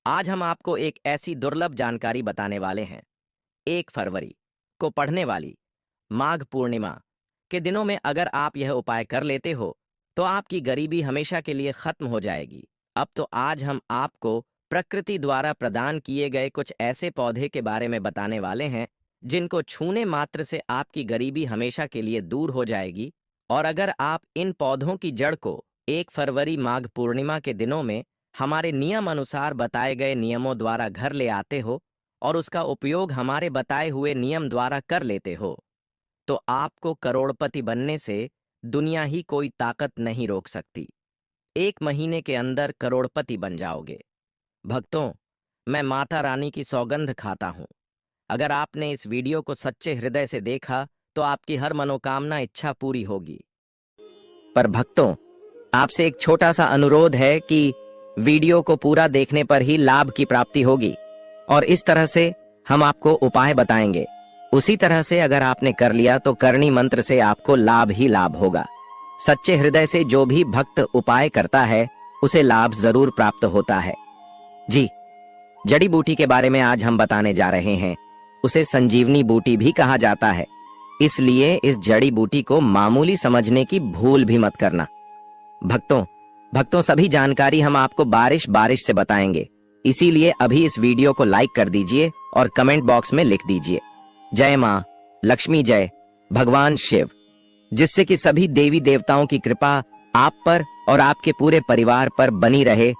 आज हम आपको एक ऐसी दुर्लभ जानकारी बताने वाले हैं। 1 फरवरी को पढ़ने वाली माघ पूर्णिमा के दिनों में अगर आप यह उपाय कर लेते हो तो आपकी गरीबी हमेशा के लिए खत्म हो जाएगी। अब तो आज हम आपको प्रकृति द्वारा प्रदान किए गए कुछ ऐसे पौधे के बारे में बताने वाले हैं जिनको छूने मात्र से आपकी गरीबी हमेशा के लिए दूर हो जाएगी। और अगर आप इन पौधों की जड़ को 1 फरवरी माघ पूर्णिमा के दिनों में हमारे नियम अनुसार बताए गए नियमों द्वारा घर ले आते हो और उसका उपयोग हमारे बताए हुए नियम द्वारा कर लेते हो तो आपको करोड़पति बनने से दुनिया ही कोई ताकत नहीं रोक सकती। 1 महीने के अंदर करोड़पति बन जाओगे। भक्तों, मैं माता रानी की सौगंध खाता हूँ। अगर आपने इस वीडियो को सच्चे हृदय से देखा तो आपकी हर मनोकामना इच्छा पूरी होगी। पर भक्तों, आपसे एक छोटा सा अनुरोध है कि वीडियो को पूरा देखने पर ही लाभ की प्राप्ति होगी और इस तरह से हम आपको उपाय बताएंगे। उसी तरह से अगर आपने कर लिया तो करणी मंत्र से आपको लाभ ही लाभ होगा। सच्चे हृदय से जो भी भक्त उपाय करता है उसे लाभ जरूर प्राप्त होता है। जी, जड़ी बूटी के बारे में आज हम बताने जा रहे हैं। उसे संजीवनी बूटी भी कहा जाता है, इसलिए इस जड़ी बूटी को मामूली समझने की भूल भी मत करना। भक्तों सभी जानकारी हम आपको बारिश से बताएंगे, इसीलिए अभी इस वीडियो को लाइक कर दीजिए और कमेंट बॉक्स में लिख दीजिए जय मां लक्ष्मी, जय भगवान शिव, जिससे कि सभी देवी देवताओं की कृपा आप पर और आपके पूरे परिवार पर बनी रहे।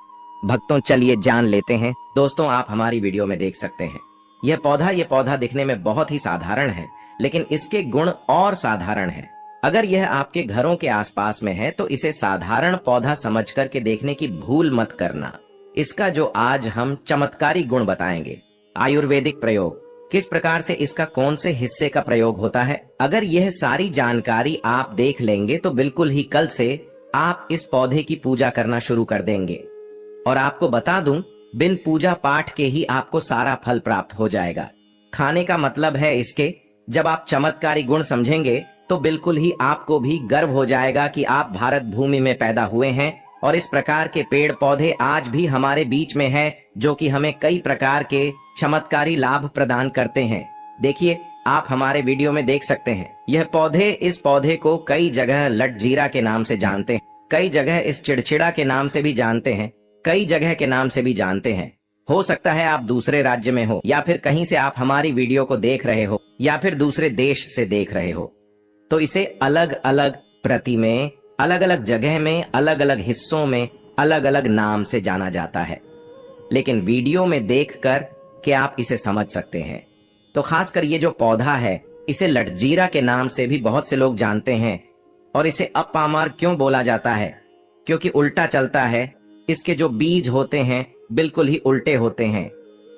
भक्तों, चलिए जान लेते हैं। दोस्तों, आप हमारी वीडियो में देख सकते हैं यह पौधा दिखने में बहुत ही साधारण है, लेकिन इसके गुण और साधारण है। अगर यह आपके घरों के आसपास में है तो इसे साधारण पौधा समझ करके देखने की भूल मत करना। इसका जो आज हम चमत्कारी गुण बताएंगे, आयुर्वेदिक प्रयोग, किस प्रकार से इसका कौन से हिस्से का प्रयोग होता है, अगर यह सारी जानकारी आप देख लेंगे तो बिल्कुल ही कल से आप इस पौधे की पूजा करना शुरू कर देंगे। और आपको बता दूं, बिन पूजा पाठ के ही आपको सारा फल प्राप्त हो जाएगा। खाने का मतलब है इसके, जब आप चमत्कारी गुण समझेंगे तो बिल्कुल ही आपको भी गर्व हो जाएगा कि आप भारत भूमि में पैदा हुए हैं और इस प्रकार के पेड़ पौधे आज भी हमारे बीच में हैं जो कि हमें कई प्रकार के चमत्कारी लाभ प्रदान करते हैं। देखिए, आप हमारे वीडियो में देख सकते हैं यह पौधे, इस पौधे को कई जगह लटजीरा के नाम से जानते हैं, कई जगह इस चिड़चिड़ा के नाम से भी जानते हैं, कई जगह के नाम से भी जानते हैं। हो सकता है आप दूसरे राज्य में हो या फिर कहीं से आप हमारी वीडियो को देख रहे हो या फिर दूसरे देश से देख रहे हो, तो इसे अलग अलग प्रति में, अलग अलग जगह में, अलग अलग हिस्सों में अलग अलग नाम से जाना जाता है। लेकिन वीडियो में देखकर के आप इसे समझ सकते हैं। तो खासकर ये जो पौधा है इसे लटजीरा के नाम से भी बहुत से लोग जानते हैं। और इसे अपामार क्यों बोला जाता है? क्योंकि उल्टा चलता है। इसके जो बीज होते हैं बिल्कुल ही उल्टे होते हैं।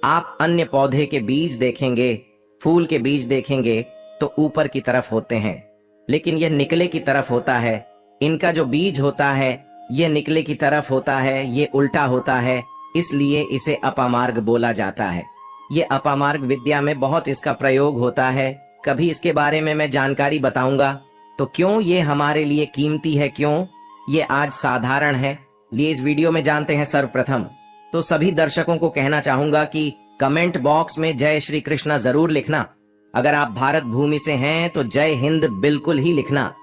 आप अन्य पौधे के बीज देखेंगे, फूल के बीज देखेंगे तो ऊपर की तरफ होते हैं, लेकिन यह निकले की तरफ होता है। इनका जो बीज होता है यह निकले की तरफ होता है, ये उल्टा होता है, इसलिए इसे अपामार्ग बोला जाता है। ये अपामार्ग विद्या में बहुत इसका प्रयोग होता है। कभी इसके बारे में मैं जानकारी बताऊंगा। तो क्यों ये हमारे लिए कीमती है, क्यों ये आज साधारण है, लिए इस वीडियो में जानते हैं। सर्वप्रथम तो सभी दर्शकों को कहना चाहूंगा कि कमेंट बॉक्स में जय श्री कृष्णा जरूर लिखना। अगर आप भारत भूमि से हैं तो जय हिंद बिल्कुल ही लिखना।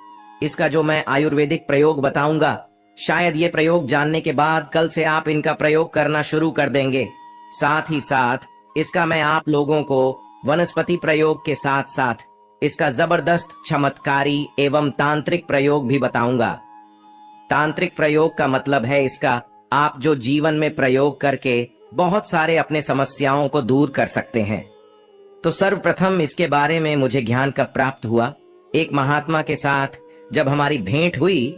इसका जो मैं आयुर्वेदिक प्रयोग बताऊंगा, शायद ये प्रयोग जानने के बाद कल से आप इनका प्रयोग करना शुरू कर देंगे। साथ ही साथ इसका मैं आप लोगों को वनस्पति प्रयोग के साथ साथ इसका जबरदस्त चमत्कारी एवं तांत्रिक प्रयोग भी बताऊंगा। तांत्रिक प्रयोग का मतलब है इसका आप जो जीवन में प्रयोग करके बहुत सारे अपने समस्याओं को दूर कर सकते हैं। तो सर्वप्रथम इसके बारे में मुझे ज्ञान कब प्राप्त हुआ, एक महात्मा के साथ जब हमारी भेंट हुई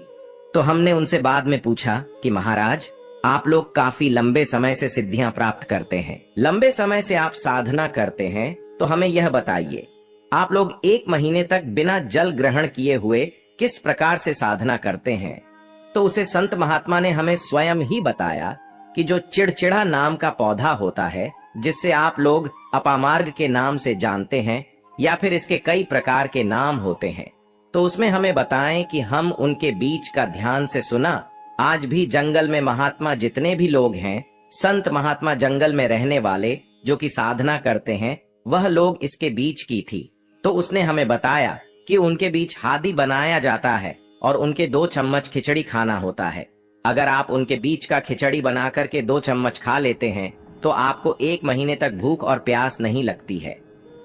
तो हमने उनसे बाद में पूछा कि महाराज, आप लोग काफी लंबे समय से सिद्धियां प्राप्त करते हैं, लंबे समय से आप साधना करते हैं, तो हमें यह बताइए आप लोग 1 महीने तक बिना जल ग्रहण किए हुए किस प्रकार से साधना करते हैं। तो उसे संत महात्मा ने हमें स्वयं ही बताया कि जो चिड़चिड़ा नाम का पौधा होता है, जिससे आप लोग अपामार्ग के नाम से जानते हैं या फिर इसके कई प्रकार के नाम होते हैं, तो उसमें हमें बताएं कि हम उनके बीच का ध्यान से सुना। आज भी जंगल में महात्मा जितने भी लोग हैं संत महात्मा जंगल में रहने वाले जो कि साधना करते हैं, वह लोग इसके बीच की थी। तो उसने हमें बताया कि उनके बीच हादी बनाया जाता है और उनके 2 चम्मच खिचड़ी खाना होता है। अगर आप उनके बीच का खिचड़ी बना करके 2 चम्मच खा लेते हैं तो आपको 1 महीने तक भूख और प्यास नहीं लगती है।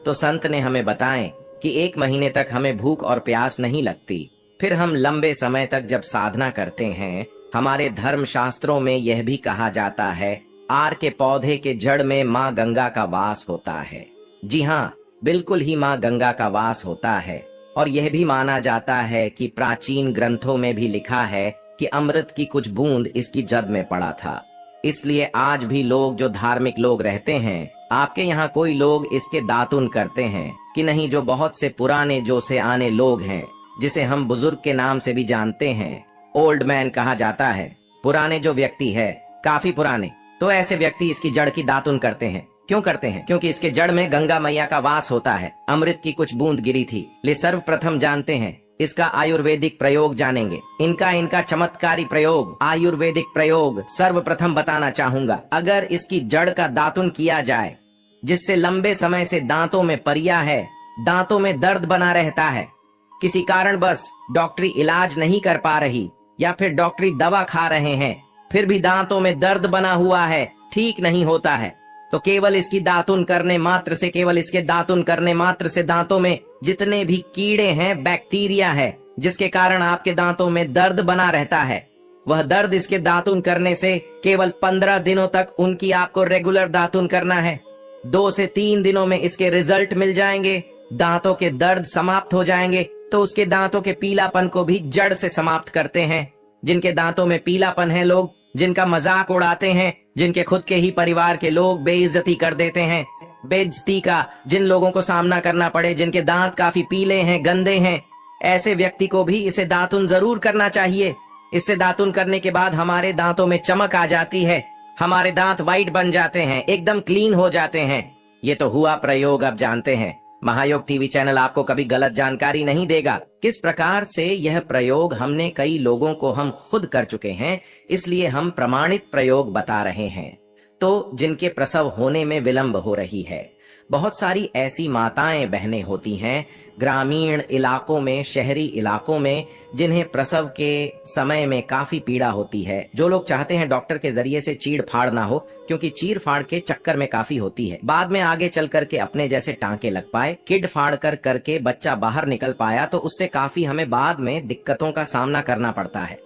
तो संत ने हमें बताएं कि 1 महीने तक हमें भूख और प्यास नहीं लगती। फिर हम लंबे समय तक जब साधना करते हैं, हमारे धर्म शास्त्रों में यह भी कहा जाता है, आर के पौधे के जड़ में माँ गंगा का वास होता है। जी हाँ, बिल्कुल ही माँ गंगा का वास होता है। और यह भी माना जाता है कि प्राचीन ग्रंथों में भी लिखा है कि अमृत की कुछ बूंद इसकी जड़ में पड़ा था। इसलिए आज भी लोग जो धार्मिक लोग रहते हैं, आपके यहाँ कोई लोग इसके दातुन करते हैं कि नहीं? जो बहुत से पुराने जो से आने लोग हैं, जिसे हम बुजुर्ग के नाम से भी जानते हैं, ओल्ड मैन कहा जाता है, पुराने जो व्यक्ति है, काफी पुराने, तो ऐसे व्यक्ति इसकी जड़ की दातुन करते हैं। क्यों करते हैं? क्योंकि इसके जड़ में गंगा मैया का वास होता है। अमृत की कुछ बूंद गिरी थी। ले सर्वप्रथम जानते हैं इसका आयुर्वेदिक प्रयोग जानेंगे। इनका चमत्कारी प्रयोग, आयुर्वेदिक प्रयोग सर्वप्रथम बताना चाहूंगा। अगर इसकी जड़ का दातुन किया जाए, जिससे लंबे समय से दांतों में परिया है, दांतों में दर्द बना रहता है, किसी कारण बस डॉक्टरी इलाज नहीं कर पा रही या फिर डॉक्टरी दवा खा रहे हैं, फिर भी दांतों में दर्द बना हुआ है, ठीक नहीं होता है, तो केवल इसकी दातुन करने मात्र से, केवल इसके दातुन करने मात्र से दांतों में जितने भी कीड़े हैं, बैक्टीरिया है, जिसके कारण आपके दांतों में दर्द बना रहता है, वह दर्द इसके दातुन करने से केवल 15 दिनों तक उनकी आपको रेगुलर दातुन करना है। 2 से 3 दिनों में इसके रिजल्ट मिल जाएंगे, दांतों के दर्द समाप्त हो जाएंगे। तो उसके दांतों के पीलापन को भी जड़ से समाप्त करते हैं। जिनके दांतों में पीलापन है, लोग जिनका मजाक उड़ाते हैं, जिनके खुद के ही परिवार के लोग बेइज्जती कर देते हैं, बेइज्जती का जिन लोगों को सामना करना पड़े, जिनके दांत काफी पीले हैं, गंदे हैं, ऐसे व्यक्ति को भी इसे दातुन जरूर करना चाहिए। इससे दातुन करने के बाद हमारे दांतों में चमक आ जाती है, हमारे दांत वाइट बन जाते हैं, एकदम क्लीन हो जाते हैं। ये तो हुआ प्रयोग, अब जानते हैं। महायोग टीवी चैनल आपको कभी गलत जानकारी नहीं देगा। किस प्रकार से यह प्रयोग हमने कई लोगों को हम खुद कर चुके हैं, इसलिए हम प्रमाणित प्रयोग बता रहे हैं। तो जिनके प्रसव होने में विलंब हो रही है, बहुत सारी ऐसी माताएं बहनें होती हैं ग्रामीण इलाकों में, शहरी इलाकों में, जिन्हें प्रसव के समय में काफी पीड़ा होती है। जो लोग चाहते हैं डॉक्टर के जरिए से चीड़ फाड़ ना हो, क्योंकि चीड़ फाड़ के चक्कर में काफी होती है, बाद में आगे चल करके अपने जैसे टांके लग पाए, किड फाड़ करके बच्चा बाहर निकल पाया, तो उससे काफी हमें बाद में दिक्कतों का सामना करना पड़ता है।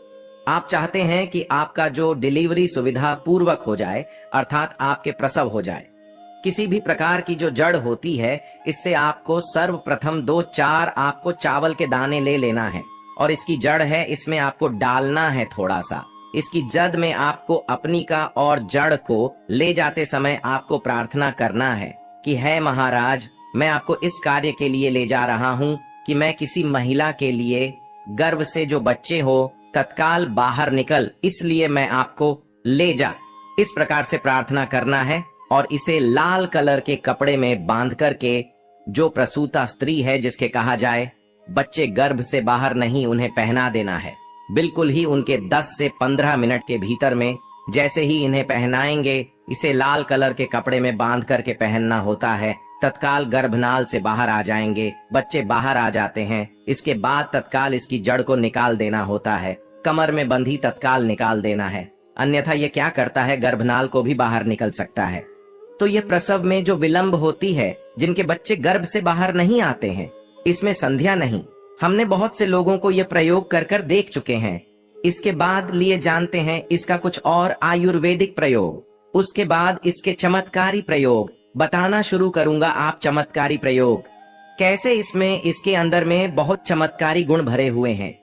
आप चाहते हैं कि आपका जो डिलीवरी सुविधा पूर्वक हो जाए, अर्थात आपके प्रसव हो जाए। किसी भी प्रकार की जो जड़ होती है, इससे आपको सर्वप्रथम 2-4 आपको चावल के दाने ले लेना है, और इसकी जड़ है, इसमें आपको डालना है थोड़ा सा। इसकी जड़ में आपको अपनी का और जड़ को ले जाते समय आपको प्रार्थना करना है कि है महाराज, मैं आपको इस कार्य के लिए ले जा रहा हूँ कि मैं किसी महिला के लिए गर्भ से जो बच्चे हो तत्काल बाहर निकल, इसलिए मैं आपको ले जा। इस प्रकार से प्रार्थना करना है और इसे लाल कलर के कपड़े में बांध करके, जो प्रसूता स्त्री है, जिसके कहा जाए बच्चे गर्भ से बाहर नहीं, उन्हें पहना देना है। बिल्कुल ही उनके 10 से 15 मिनट के भीतर में जैसे ही इन्हें पहनाएंगे, इसे लाल कलर के कपड़े में बांध करके पहनना होता है, तत्काल गर्भनाल से बाहर आ जाएंगे, बच्चे बाहर आ जाते हैं। इसके बाद तत्काल इसकी जड़ को निकाल देना होता है, कमर में बंधी तत्काल निकाल देना है, अन्यथा ये क्या करता है, गर्भनाल को भी बाहर निकल सकता है। तो ये प्रसव में जो विलंब होती है, जिनके बच्चे गर्भ से बाहर नहीं आते हैं, इसमें संध्या नहीं। हमने बहुत से लोगों को ये प्रयोग कर कर देख चुके हैं। इसके बाद लिए जानते हैं इसका कुछ और आयुर्वेदिक प्रयोग, उसके बाद इसके चमत्कारी प्रयोग बताना शुरू करूंगा। आप चमत्कारी प्रयोग कैसे, इसमें इसके अंदर में बहुत चमत्कारी गुण भरे हुए हैं।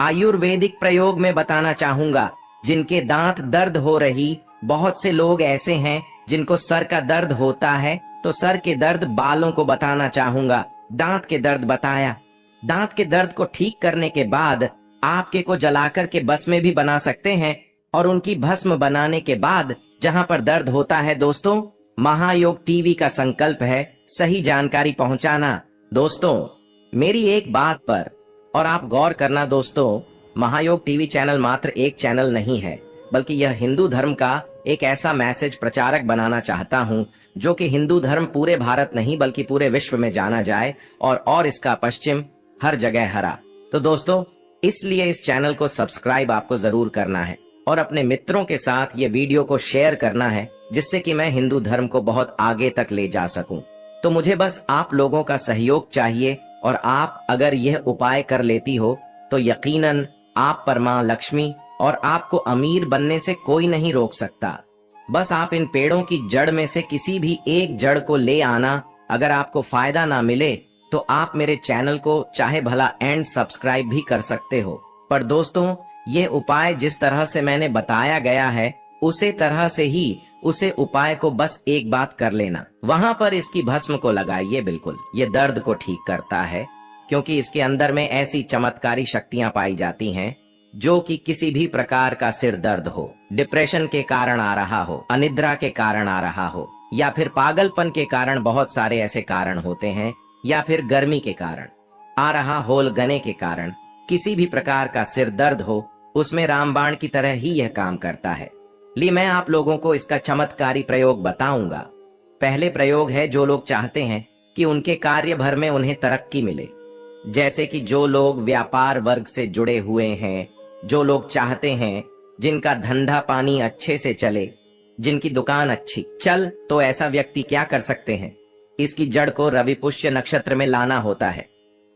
आयुर्वेदिक प्रयोग में बताना चाहूंगा। जिनके दांत दर्द हो रही, बहुत से लोग ऐसे हैं जिनको सर का दर्द होता है, तो सर के दर्द बालों को बताना चाहूंगा। दांत के दर्द बताया, दांत के दर्द को ठीक करने के बाद आपके को जलाकर के भस्म भी बना सकते हैं, और उनकी भस्म बनाने के बाद जहां पर दर्द होता है, दोस्तों महायोग टीवी का संकल्प है सही जानकारी पहुंचाना। दोस्तों मेरी एक बात पर और आप गौर करना दोस्तों, महायोग टीवी चैनल मात्र एक चैनल नहीं है, बल्कि यह हिंदू धर्म का एक ऐसा मैसेज प्रचारक बनाना चाहता हूं जो कि हिंदू धर्म पूरे भारत नहीं बल्कि पूरे विश्व में जाना जाए और इसका पश्चिम हर जगह हरा। तो दोस्तों, इसलिए इस चैनल को सब्सक्राइब आपको जरूर करना है और अपने मित्रों के साथ ये वीडियो को शेयर करना है, जिससे कि मैं हिंदू धर्म को बहुत आगे तक ले जा सकूं। तो मुझे बस आप लोगों का सहयोग चाहिए, और आप अगर यह उपाय कर लेती हो तो यकीनन आप पर मां लक्ष्मी और आपको अमीर बनने से कोई नहीं रोक सकता। बस आप इन पेड़ों की जड़ में से किसी भी एक जड़ को ले आना। अगर आपको फायदा ना मिले तो आप मेरे चैनल को चाहे भला एंड सब्सक्राइब भी कर सकते हो। पर दोस्तों, ये उपाय जिस तरह से मैंने बताया गया है उसे तरह से ही उसे उपाय को बस एक बात कर लेना। वहां पर इसकी भस्म को लगाइए। बिल्कुल ये दर्द को ठीक करता है, क्योंकि इसके अंदर में ऐसी चमत्कारी शक्तियां पाई जाती हैं जो कि किसी भी प्रकार का सिर दर्द हो, डिप्रेशन के कारण आ रहा हो, अनिद्रा के कारण आ रहा हो, या फिर पागलपन के कारण, बहुत सारे ऐसे कारण होते हैं, या फिर गर्मी के कारण आ रहा होल गने के कारण, किसी भी प्रकार का सिर दर्द हो, उसमें रामबाण की तरह ही यह काम करता है। मैं आप लोगों को इसका चमत्कारी प्रयोग बताऊंगा। पहले प्रयोग है, जो लोग चाहते हैं कि उनके कार्य भर में उन्हें तरक्की मिले, जैसे कि जो लोग व्यापार वर्ग से जुड़े हुए हैं, जो लोग चाहते हैं जिनका धंधा पानी अच्छे से चले, जिनकी दुकान अच्छी चल, तो ऐसा व्यक्ति क्या कर सकते हैं? इसकी जड़ को रवि पुष्य नक्षत्र में लाना होता है,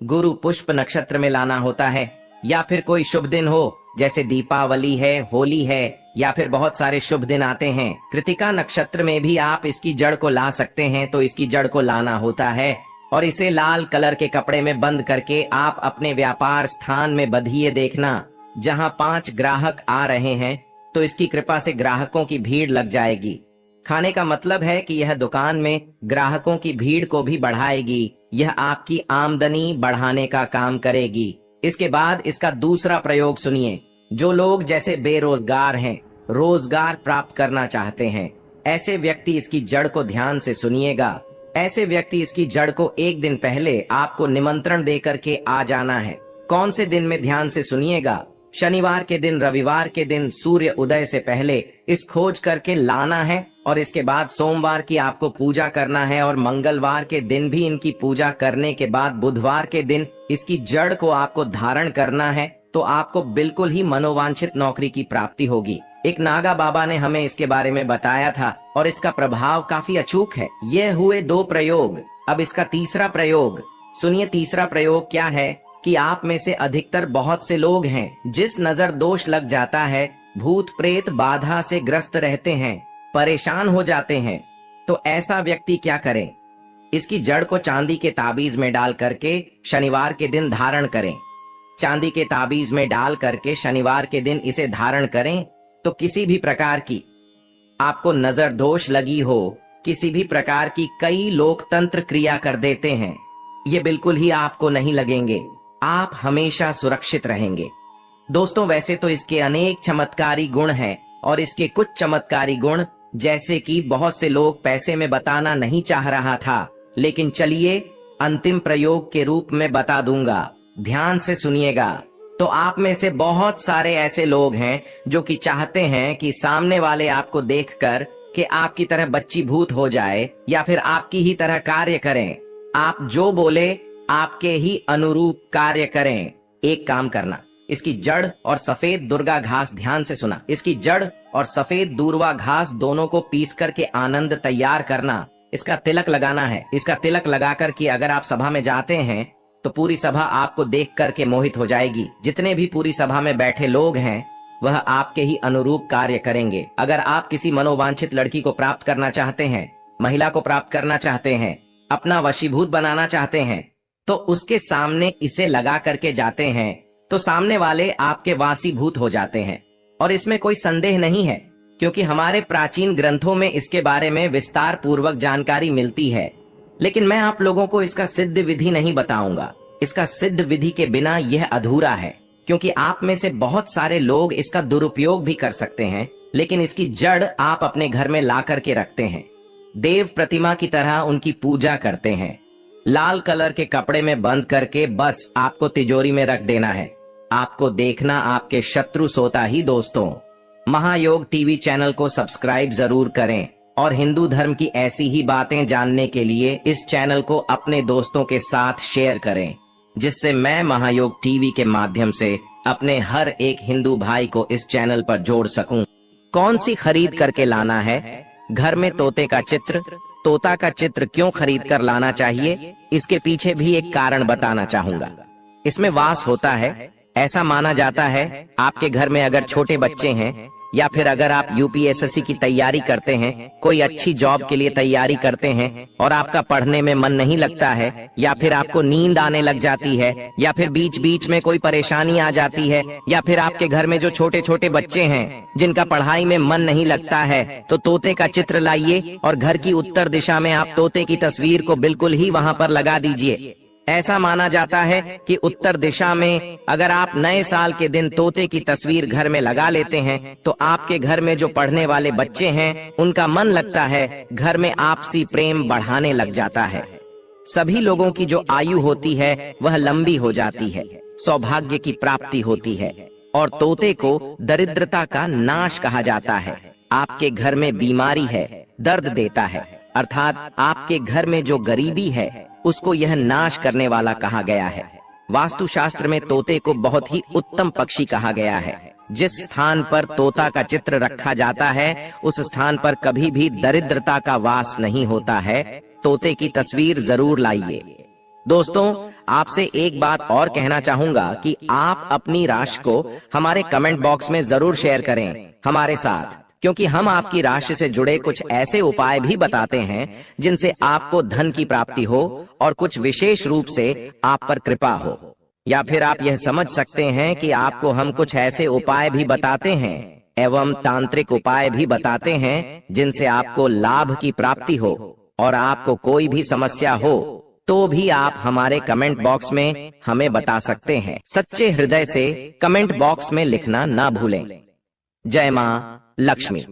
गुरु पुष्प नक्षत्र में लाना होता है, या फिर कोई शुभ दिन हो, जैसे दीपावली है, होली है, या फिर बहुत सारे शुभ दिन आते हैं। कृतिका नक्षत्र में भी आप इसकी जड़ को ला सकते हैं। तो इसकी जड़ को लाना होता है और इसे लाल कलर के कपड़े में बंद करके आप अपने व्यापार स्थान में बंधिए। देखना, जहां 5 ग्राहक आ रहे हैं तो इसकी कृपा से ग्राहकों की भीड़ लग जाएगी। खाने का मतलब है कि यह दुकान में ग्राहकों की भीड़ को भी बढ़ाएगी। यह आपकी आमदनी बढ़ाने का काम करेगी। इसके बाद इसका दूसरा प्रयोग सुनिए। जो लोग जैसे बेरोजगार हैं, रोजगार प्राप्त करना चाहते हैं, ऐसे व्यक्ति इसकी जड़ को ध्यान से सुनिएगा। ऐसे व्यक्ति इसकी जड़ को एक दिन पहले आपको निमंत्रण देकर के आ जाना है। कौन से दिन में? ध्यान से सुनिएगा। शनिवार के दिन, रविवार के दिन सूर्य उदय से पहले इस खोज करके लाना है, और इसके बाद सोमवार की आपको पूजा करना है, और मंगलवार के दिन भी इनकी पूजा करने के बाद बुधवार के दिन इसकी जड़ को आपको धारण करना है। तो आपको बिल्कुल ही मनोवांछित नौकरी की प्राप्ति होगी। एक नागा बाबा ने हमें इसके बारे में बताया था और इसका प्रभाव काफी अचूक है। ये हुए 2 प्रयोग। अब इसका तीसरा प्रयोग सुनिए। तीसरा प्रयोग क्या है कि आप में से अधिकतर बहुत से लोग हैं जिस नजर दोष लग जाता है, भूत प्रेत बाधा से ग्रस्त रहते हैं, परेशान हो जाते हैं। तो ऐसा व्यक्ति क्या करे? इसकी जड़ को चांदी के ताबीज में डाल करके शनिवार के दिन धारण करें। चांदी के ताबीज में डाल करके शनिवार के दिन इसे धारण करें। तो किसी भी प्रकार की आपको नजर दोष लगी हो, किसी भी प्रकार की, कई लोकतंत्र क्रिया कर देते हैं, ये बिल्कुल ही आपको नहीं लगेंगे। आप हमेशा सुरक्षित रहेंगे। दोस्तों, वैसे तो इसके अनेक चमत्कारी गुण हैं, और इसके कुछ चमत्कारी गुण जैसे कि बहुत से लोग पैसे में बताना नहीं चाह रहा था, लेकिन चलिए अंतिम प्रयोग के रूप में बता दूंगा। ध्यान से सुनिएगा। तो आप में से बहुत सारे ऐसे लोग हैं जो कि चाहते हैं कि सामने वाले आपको देखकर कि आपकी तरह बच्ची भूत हो जाए, या फिर आपकी ही तरह कार्य करें। आप जो बोले आपके ही अनुरूप कार्य करें। एक काम करना, इसकी जड़ और सफेद दुर्गा घास, ध्यान से सुना, इसकी जड़ और सफेद दूर्वा घास दोनों को पीस करके आनंद तैयार करना। इसका तिलक लगाना है। इसका तिलक लगाकर कि अगर आप सभा में जाते हैं तो पूरी सभा आपको देख करके मोहित हो जाएगी। जितने भी पूरी सभा में बैठे लोग हैं वह आपके ही अनुरूप कार्य करेंगे। अगर आप किसी मनोवांछित लड़की को प्राप्त करना चाहते हैं, महिला को प्राप्त करना चाहते हैं, अपना वशीभूत बनाना चाहते हैं, तो उसके सामने इसे लगा करके जाते हैं तो सामने वाले आपके वासीभूत हो जाते हैं। और इसमें कोई संदेह नहीं है, क्योंकि हमारे प्राचीन ग्रंथों में इसके बारे में विस्तार पूर्वक जानकारी मिलती है। लेकिन मैं आप लोगों को इसका सिद्ध विधि नहीं बताऊंगा। इसका सिद्ध विधि के बिना यह अधूरा है, क्योंकि आप में से बहुत सारे लोग इसका दुरुपयोग भी कर सकते हैं, लेकिन इसकी जड़ आप अपने घर में ला करके रखते हैं, देव प्रतिमा की तरह उनकी पूजा करते हैं, लाल कलर के कपड़े में बंद करके बस आपको तिजोरी में रख देना है। आपको देखना आपके शत्रु सोता ही दोस्तों। महायोग टीवी चैनल को सब्सक्राइब जरूर करें और हिंदू धर्म की ऐसी ही बातें जानने के लिए इस चैनल को अपने दोस्तों के साथ शेयर करें, जिससे मैं महायोग टीवी के माध्यम से अपने हर एक हिंदू भाई को इस चैनल पर जोड़ सकूं। कौन सी खरीद करके लाना है? घर में तोते का चित्र। तोता का चित्र क्यों खरीद कर लाना चाहिए, इसके पीछे भी एक कारण बताना चाहूंगा। इसमें वास होता है। ऐसा माना जाता है आपके घर में अगर छोटे बच्चे हैं या फिर अगर आप यूपीएसएससी की तैयारी करते हैं, कोई अच्छी जॉब के लिए तैयारी करते हैं और आपका पढ़ने में मन नहीं लगता है, या फिर आपको नींद आने लग जाती है, या फिर बीच बीच में कोई परेशानी आ जाती है, या फिर आपके घर में जो छोटे छोटे बच्चे हैं जिनका पढ़ाई में मन नहीं लगता है, तो तोते का चित्र लाइए और घर की उत्तर दिशा में आप तोते की तस्वीर को बिल्कुल ही वहां पर लगा दीजिए। ऐसा माना जाता है कि उत्तर दिशा में अगर आप नए साल के दिन तोते की तस्वीर घर में लगा लेते हैं तो आपके घर में जो पढ़ने वाले बच्चे हैं उनका मन लगता है, घर में आपसी प्रेम बढ़ाने लग जाता है। सभी लोगों की जो आयु होती है वह लंबी हो जाती है, सौभाग्य की प्राप्ति होती है। और तोते को दरिद्रता का नाश कहा जाता है। आपके घर में बीमारी है, दर्द देता है, अर्थात आपके घर में जो गरीबी है उसको यह नाश करने वाला कहा गया है। वास्तुशास्त्र में तोते को बहुत ही उत्तम पक्षी कहा गया है। जिस स्थान पर तोता का चित्र रखा जाता है उस स्थान पर कभी भी दरिद्रता का वास नहीं होता है। तोते की तस्वीर जरूर लाइए। दोस्तों, आपसे एक बात और कहना चाहूंगा कि आप अपनी राशि को हमारे कमेंट बॉक्स में जरूर शेयर करें हमारे साथ, क्योंकि हम आपकी राशि से जुड़े कुछ ऐसे उपाय भी बताते हैं जिनसे आपको धन की प्राप्ति हो और कुछ विशेष रूप से आप पर कृपा हो। या फिर आप यह समझ सकते हैं कि आपको हम कुछ ऐसे उपाय भी बताते हैं एवं तांत्रिक उपाय भी बताते हैं जिनसे आपको लाभ की प्राप्ति हो और आपको कोई भी समस्या हो तो भी आप हमारे कमेंट बॉक्स में हमें बता सकते हैं। सच्चे हृदय से कमेंट बॉक्स में लिखना ना भूलें। जय मां लक्ष्मी।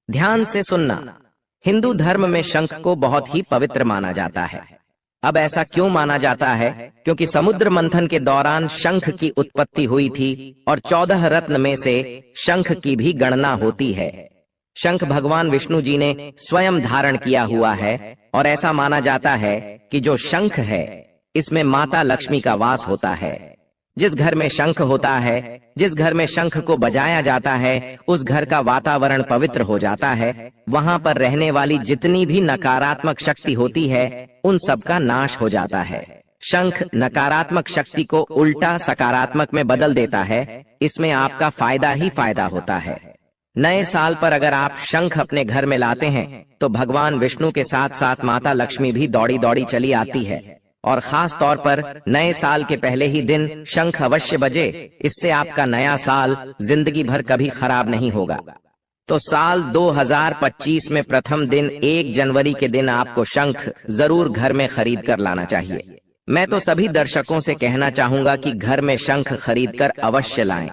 ध्यान से सुनना। हिंदू धर्म में शंख को बहुत ही पवित्र माना जाता है। अब ऐसा क्यों माना जाता है? क्योंकि समुद्र मंथन के दौरान शंख की उत्पत्ति हुई थी और 14 रत्न में से शंख की भी गणना होती है। शंख भगवान विष्णु जी ने स्वयं धारण किया हुआ है और ऐसा माना जाता है कि जो शंख है इसमें माता लक्ष्मी का वास होता है। जिस घर में शंख होता है, जिस घर में शंख को बजाया जाता है, उस घर का वातावरण पवित्र हो जाता है। वहां पर रहने वाली जितनी भी नकारात्मक शक्ति होती है उन सब का नाश हो जाता है। शंख नकारात्मक शक्ति को उल्टा सकारात्मक में बदल देता है। इसमें आपका फायदा ही फायदा होता है। नए साल पर अगर आप शंख अपने घर में लाते हैं तो भगवान विष्णु के साथ साथ माता लक्ष्मी भी दौड़ी दौड़ी चली आती है। और खास तौर पर नए साल के पहले ही दिन शंख अवश्य बजे। इससे आपका नया साल जिंदगी भर कभी खराब नहीं होगा। तो साल 2025 में प्रथम दिन 1 जनवरी के दिन आपको शंख जरूर घर में खरीद कर लाना चाहिए। मैं तो सभी दर्शकों से कहना चाहूंगा कि घर में शंख खरीद कर अवश्य लाएं,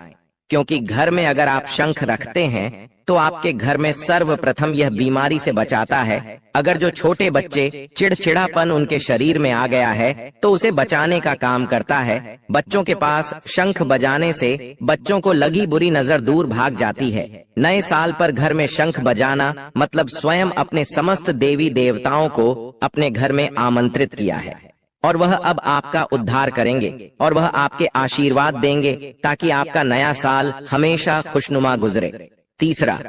क्योंकि घर में अगर आप शंख रखते हैं तो आपके घर में सर्वप्रथम यह बीमारी से बचाता है। अगर जो छोटे बच्चे चिड़चिड़ापन उनके शरीर में आ गया है तो उसे बचाने का काम करता है। बच्चों के पास शंख बजाने से बच्चों को लगी बुरी नजर दूर भाग जाती है। नए साल पर घर में शंख बजाना मतलब स्वयं अपने समस्त देवी देवताओं को अपने घर में आमंत्रित किया है और वह अब आपका उद्धार करेंगे और वह आपके आशीर्वाद देंगे ताकि आपका नया साल हमेशा खुशनुमा गुजरे। तीसरा,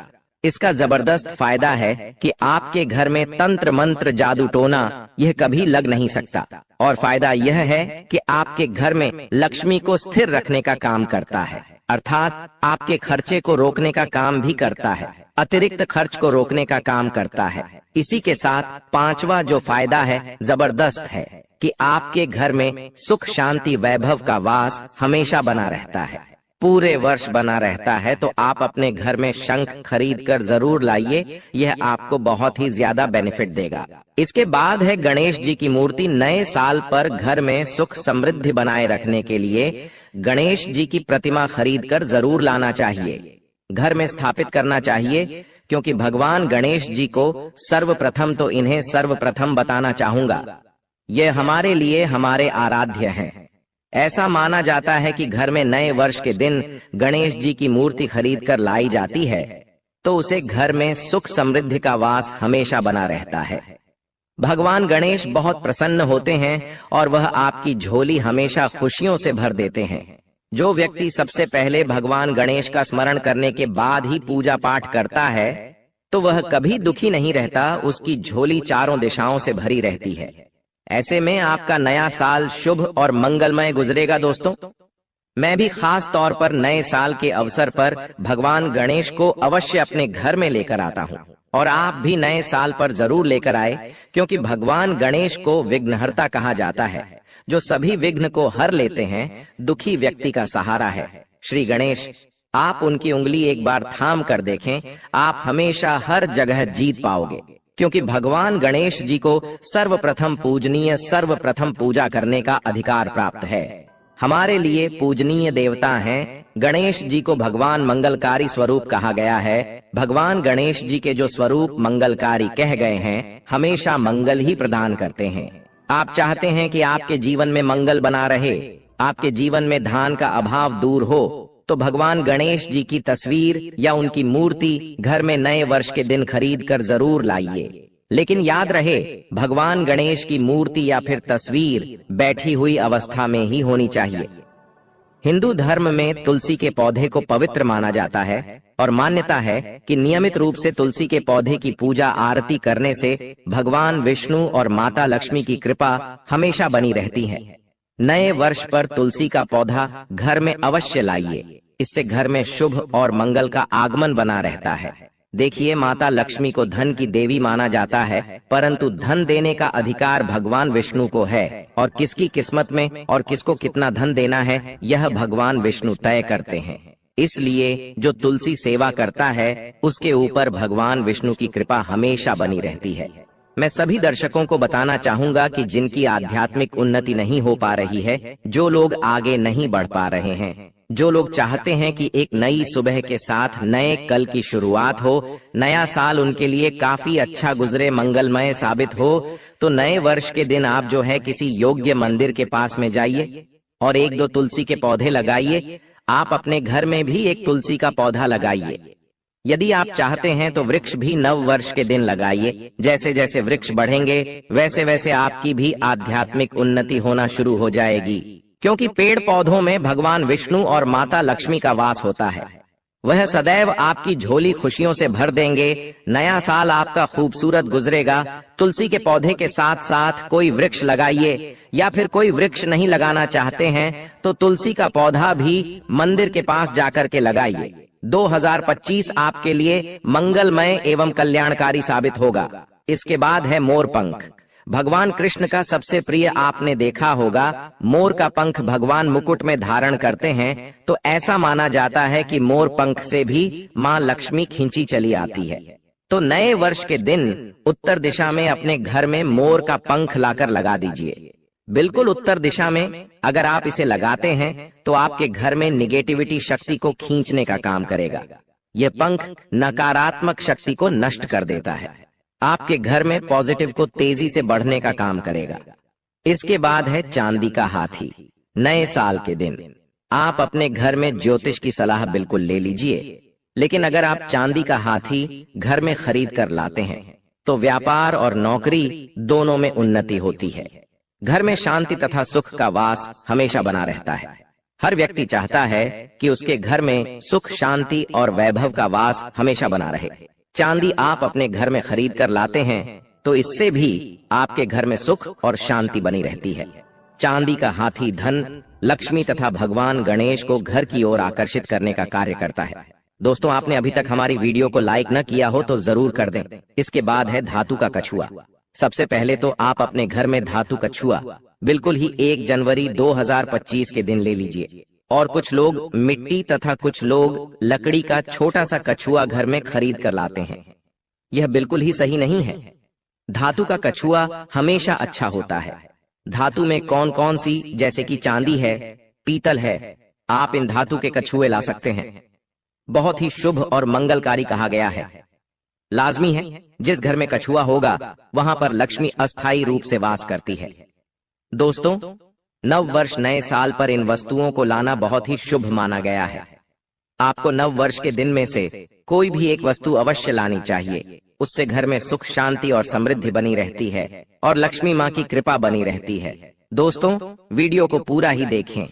इसका जबरदस्त फायदा है कि आपके घर में तंत्र मंत्र जादू टोना यह कभी लग नहीं सकता। और फायदा यह है कि आपके घर में लक्ष्मी को स्थिर रखने का काम करता है, अर्थात आपके खर्चे को रोकने का काम भी करता है, अतिरिक्त खर्च को रोकने का काम करता है। इसी के साथ पांचवा जो फायदा है जबरदस्त है कि आपके घर में सुख शांति वैभव का वास हमेशा बना रहता है, पूरे वर्ष बना रहता है। तो आप अपने घर में शंख खरीद कर जरूर लाइए, यह आपको बहुत ही ज्यादा बेनिफिट देगा। इसके बाद है गणेश जी की मूर्ति। नए साल पर घर में सुख समृद्धि बनाए रखने के लिए गणेश जी की प्रतिमा खरीद कर जरूर लाना चाहिए, घर में स्थापित करना चाहिए, क्योंकि भगवान गणेश जी को सर्वप्रथम तो इन्हें सर्वप्रथम बताना चाहूंगा, ये हमारे लिए हमारे आराध्य हैं। ऐसा माना जाता है कि घर में नए वर्ष के दिन गणेश जी की मूर्ति खरीद कर लाई जाती है तो उसे घर में सुख समृद्धि का वास हमेशा बना रहता है। भगवान गणेश बहुत प्रसन्न होते हैं और वह आपकी झोली हमेशा खुशियों से भर देते हैं। जो व्यक्ति सबसे पहले भगवान गणेश का स्मरण करने के बाद ही पूजा पाठ करता है तो वह कभी दुखी नहीं रहता, उसकी झोली चारों दिशाओं से भरी रहती है। ऐसे में आपका नया साल शुभ और मंगलमय गुजरेगा। दोस्तों, मैं भी खास तौर पर नए साल के अवसर पर भगवान गणेश को अवश्य अपने घर में लेकर आता हूँ और आप भी नए साल पर जरूर लेकर आए, क्योंकि भगवान गणेश को विघ्नहर्ता कहा जाता है, जो सभी विघ्न को हर लेते हैं, दुखी व्यक्ति का सहारा है। श्री गणेश, आप उनकी उंगली एक बार थाम कर देखें, आप हमेशा हर जगह जीत पाओगे, क्योंकि भगवान गणेश जी को सर्वप्रथम पूजनीय, सर्वप्रथम पूजा करने का अधिकार प्राप्त है। हमारे लिए पूजनीय देवता हैं। गणेश जी को भगवान मंगलकारी स्वरूप कहा गया है। भगवान गणेश जी के जो स्वरूप मंगलकारी कह गए हैं, हमेशा मंगल ही प्रदान करते हैं। आप चाहते हैं कि आपके जीवन में मंगल बना रहे, आपके जीवन में धन का अभाव दूर हो, तो भगवान गणेश जी की तस्वीर या उनकी मूर्ति घर में नए वर्ष के दिन खरीद कर जरूर लाइए। लेकिन याद रहे, भगवान गणेश की मूर्ति या फिर तस्वीर बैठी हुई अवस्था में ही होनी चाहिए। हिंदू धर्म में तुलसी के पौधे को पवित्र माना जाता है और मान्यता है कि नियमित रूप से तुलसी के पौधे की पूजा आरती करने से भगवान विष्णु और माता लक्ष्मी की कृपा हमेशा बनी रहती है। नए वर्ष पर तुलसी का पौधा घर में अवश्य लाइए, इससे घर में शुभ और मंगल का आगमन बना रहता है। देखिए, माता लक्ष्मी को धन की देवी माना जाता है, परंतु धन देने का अधिकार भगवान विष्णु को है और किसकी किस्मत में और किसको कितना धन देना है, यह भगवान विष्णु तय करते हैं। इसलिए जो तुलसी सेवा करता है, उसके ऊपर भगवान विष्णु की कृपा हमेशा बनी रहती है। मैं सभी दर्शकों को बताना चाहूंगा कि जिनकी आध्यात्मिक उन्नति नहीं हो पा रही है, जो लोग आगे नहीं बढ़ पा रहे हैं, जो लोग चाहते हैं कि एक नई सुबह के साथ नए कल की शुरुआत हो, नया साल उनके लिए काफी अच्छा गुजरे, मंगलमय साबित हो, तो नए वर्ष के दिन आप जो है किसी योग्य मंदिर के पास में जाइए और एक दो तुलसी के पौधे लगाइए। आप अपने घर में भी एक तुलसी का पौधा लगाइए। यदि आप चाहते हैं तो वृक्ष भी नव वर्ष के दिन लगाइए। जैसे जैसे वृक्ष बढ़ेंगे वैसे वैसे आपकी भी आध्यात्मिक उन्नति होना शुरू हो जाएगी, क्योंकि पेड़ पौधों में भगवान विष्णु और माता लक्ष्मी का वास होता है। वह सदैव आपकी झोली खुशियों से भर देंगे। नया साल आपका खूबसूरत गुजरेगा। तुलसी के पौधे के साथ साथ कोई वृक्ष लगाइए, या फिर कोई वृक्ष नहीं लगाना चाहते हैं तो तुलसी का पौधा भी मंदिर के पास जाकर के लगाइए। 2025 आपके लिए मंगलमय एवं कल्याणकारी साबित होगा। इसके बाद है मोर पंख। भगवान कृष्ण का सबसे प्रिय आपने देखा होगा, मोर का पंख भगवान मुकुट में धारण करते हैं, तो ऐसा माना जाता है कि मोर पंख से भी माँ लक्ष्मी खींची चली आती है। तो नए वर्ष के दिन उत्तर दिशा में अपने घर में मोर का पंख लाकर लगा दीजिए। बिल्कुल उत्तर दिशा में अगर आप इसे लगाते हैं तो आपके घर में निगेटिविटी शक्ति को खींचने का काम करेगा। यह पंख नकारात्मक शक्ति को नष्ट कर देता है। आपके घर में पॉजिटिव को तेजी से बढ़ने का काम करेगा। इसके बाद है चांदी का हाथी। नए साल के दिन आप अपने घर में ज्योतिष की सलाह बिल्कुल ले लीजिए, लेकिन अगर आप चांदी का हाथी घर में खरीद कर लाते हैं तो व्यापार और नौकरी दोनों में उन्नति होती है। घर में शांति तथा सुख का वास हमेशा बना रहता है। हर व्यक्ति चाहता है कि उसके घर में सुख, शांति और वैभव का वास हमेशा बना रहे। चांदी आप अपने घर में खरीद कर लाते हैं तो इससे भी आपके घर में सुख और शांति बनी रहती है। चांदी का हाथी धन, लक्ष्मी तथा भगवान गणेश को घर की ओर आकर्षित करने का कार्य करता है। दोस्तों, आपने अभी तक हमारी वीडियो को लाइक न किया हो तो जरूर कर दें। इसके बाद है धातु का कछुआ। सबसे पहले तो आप अपने घर में धातु कछुआ बिल्कुल ही 1 जनवरी 2025 के दिन ले लीजिए। और कुछ लोग मिट्टी तथा कुछ लोग लकड़ी का छोटा सा कछुआ घर में खरीद कर लाते हैं। यह बिल्कुल ही सही नहीं है। धातु का कछुआ हमेशा अच्छा होता है। धातु में कौन कौन सी, जैसे कि चांदी है, पीतल है, आप इन धातु के कछुए ला सकते हैं। बहुत ही शुभ और मंगलकारी कहा गया है। लाजमी है जिस घर में कछुआ होगा वहां पर लक्ष्मी अस्थायी रूप से वास करती है। दोस्तों, नव वर्ष नए साल पर इन वस्तुओं को लाना बहुत ही शुभ माना गया है। आपको नव वर्ष के दिन में से कोई भी एक वस्तु अवश्य लानी चाहिए। उससे घर में सुख शांति और समृद्धि बनी रहती है और लक्ष्मी माँ की कृपा बनी रहती है। दोस्तों, वीडियो को पूरा ही देखें,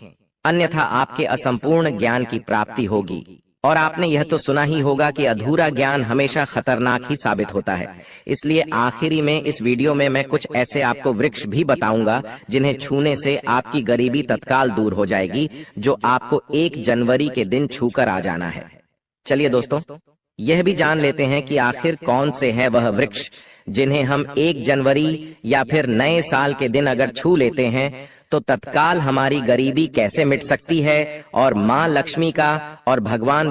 अन्यथा आपके असंपूर्ण ज्ञान की प्राप्ति होगी। और आपने यह तो सुना ही होगा कि अधूरा ज्ञान हमेशा खतरनाक ही साबित होता है। इसलिए आखिरी में इस वीडियो में मैं कुछ ऐसे आपको वृक्ष भी बताऊंगा जिन्हें छूने से आपकी गरीबी तत्काल दूर हो जाएगी, जो आपको 1 जनवरी के दिन छूकर आ जाना है। चलिए दोस्तों, यह भी जान लेते हैं कि आखिर कौन से हैं वह वृक्ष जिन्हें हम 1 जनवरी या फिर नए साल के दिन अगर छू लेते हैं तो तत्काल हमारी गरीबी कैसे मिट सकती है और माँ लक्ष्मी का और भगवान